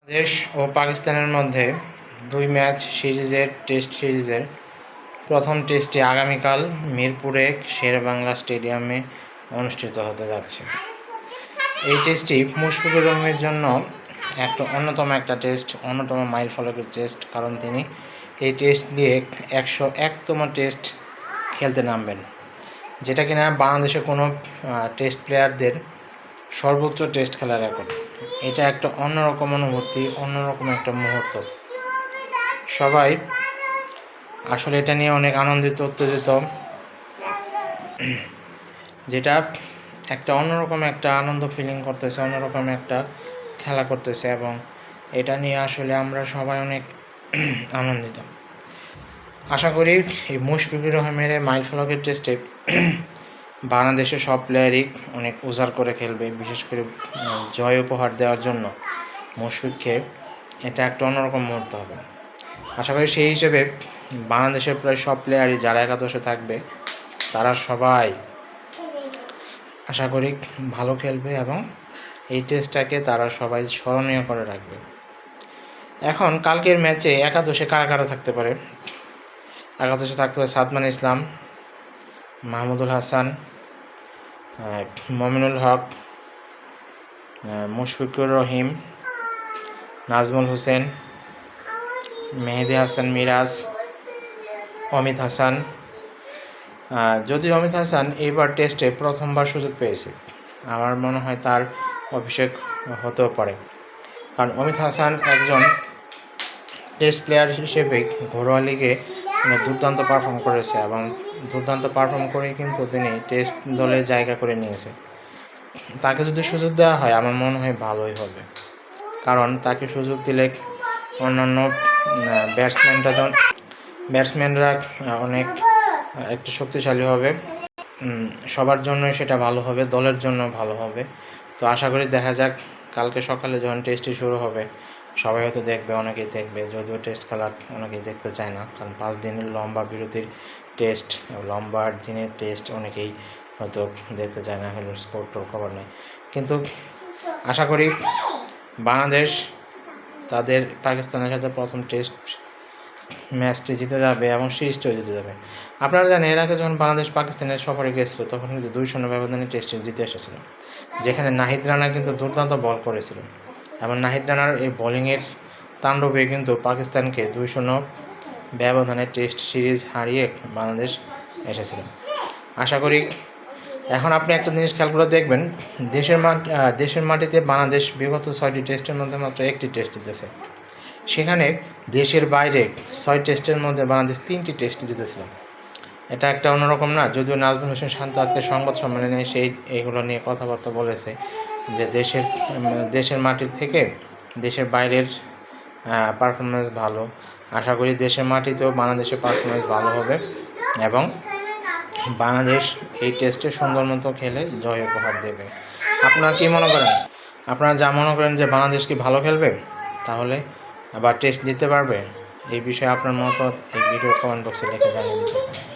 বাংলাদেশ ও পাকিস্তানের মধ্যে ২ match test সিরিজের প্রথম টেস্টটি আগামীকাল মিরপুরে শেরেবাংলা স্টেডিয়ামে অনুষ্ঠিত হতে যাচ্ছে। এই টেস্টটি মুশফিকুর রহিমের জন্য অন্যতম একটা টেস্ট, অন্যতম মাইলফলকের টেস্ট, কারণ তিনি এই টেস্ট দিয়ে ১০১তম টেস্ট খেলতে নামবেন, যেটা কিনা বাংলাদেশের কোনো টেস্ট প্লেয়ারদের সর্বোচ্চ টেস্ট খেলার রেকর্ড। এটা একটা অন্যরকম অনুভূতি, অন্যরকম একটা মুহূর্ত। সবাই আসলে এটা নিয়ে অনেক আনন্দিত, উত্তেজিত, যেটা একটা অন্যরকম একটা আনন্দ ফিলিং করতেছে, অন্যরকম একটা খেলা করতেছে, এবং এটা নিয়ে আসলে আমরা সবাই অনেক আনন্দিত। আশা করি এই মুশফিকুর রহিমের মাইলফলকের টেস্টে বাংলাদেশের সব প্লেয়ারই অনেক উজাড় করে খেলবে, বিশেষ করে জয় উপহার দেওয়ার জন্য মুশফিককে এটা একটা অন্যরকম মুহূর্ত হবে। আশা করি সেই হিসেবে বাংলাদেশের প্রায় সব প্লেয়ারই যারা একাদশে থাকবে তারা সবাই আশা করি ভালো খেলবে এবং এই টেস্টটাকে তারা সবাই স্মরণীয় করে রাখবে। এখন কালকের ম্যাচে একাদশে কারা কারা থাকতে পারে? একাদশে থাকতে পারে সাদমান ইসলাম, মাহমুদুল হাসান, মমিনুল হক, মুশফিকুর রহিম, নাজমুল হোসেন, মেহেদি হাসান মিরাজ, অমিত হাসান। যদি অমিত হাসান এইবার টেস্টে প্রথমবার সুযোগ পেয়েছে, আমার মনে হয় তার অভিষেক হতেও পারে, কারণ অমিত হাসান একজন টেস্ট প্লেয়ার হিসেবে ঘরোয়া লিগে দুর্দান্ত পারফর্ম করেছে, এবং দুর্দান্ত পারফর্ম করে কিন্তু তিনি টেস্ট দলে জায়গা করে নিয়েছে। তাকে যদি সুযোগ দেওয়া হয় আমার মনে হয় ভালোই হবে, কারণ তাকে সুযোগ দিলে অন্যান্য ব্যাটসম্যানরা অনেক একটু শক্তিশালী হবে, সবার জন্যই সেটা ভালো হবে, দলের জন্য ভালো হবে। তো আশা করি দেখা যাক, কালকে সকালে যখন টেস্টটি শুরু হবে সবাই হয়তো দেখবে, অনেকেই দেখবে, যদিও টেস্ট খেলা অনেকেই দেখতে চায় না, কারণ 5 দিনের লম্বা বিরতির টেস্ট, লম্বা দিনের টেস্ট অনেকেই হয়তো দেখতে চায় না, হলো স্কোর টোর খবর নেই। কিন্তু আশা করি বাংলাদেশ তাদের পাকিস্তানের সাথে প্রথম টেস্ট ম্যাচটি জিতে যাবে এবং সিরিজটিও জিতে যাবে। আপনারা জানেন, এর আগে যখন বাংলাদেশ পাকিস্তানের সফরে গিয়েছিল তখন কিন্তু 2-0 ব্যবধানে টেস্টে জিতে এসেছিল, যেখানে নাহিদ রানা কিন্তু দুর্দান্ত বল করেছিল, এবং নাহিদ রানার এই বোলিংয়ের তাণ্ডবে কিন্তু পাকিস্তানকে 2-0 ব্যবধানে টেস্ট সিরিজ হারিয়ে বাংলাদেশ এসেছিল। আশা করি এখন আপনি একটা জিনিস খেয়াল করে দেখবেন, দেশের মাটিতে বাংলাদেশ বিগত 6টি টেস্টের মধ্যে মাত্র 1টি টেস্ট জিতেছে, সেখানে দেশের বাইরে 6 টেস্টের মধ্যে বাংলাদেশ 3টি টেস্ট জিতেছিল। এটা একটা অন্যরকম না? যদিও নাজমুল হোসেন শান্ত আজকে সংবাদ সম্মেলনে এইগুলো নিয়ে কথাবার্তা বলেছে, যে দেশের মাটির থেকে দেশের বাইরের পারফরমেন্স ভালো। আশা করি দেশের মাটিতেও বাংলাদেশের পারফরমেন্স ভালো হবে, এবং বাংলাদেশ এই টেস্টে সুন্দর মতো খেলে জয় উপহার দেবে। আপনারা কী মনে করেন? আপনারা যা মনে করেন যে বাংলাদেশ কি ভালো খেলবে, তাহলে আবার টেস্ট জিততে পারবে, এই বিষয়ে আপনার মতামত এই ভিডিও কমেন্ট বক্সে লিখে জানিয়ে দিতে পারেন।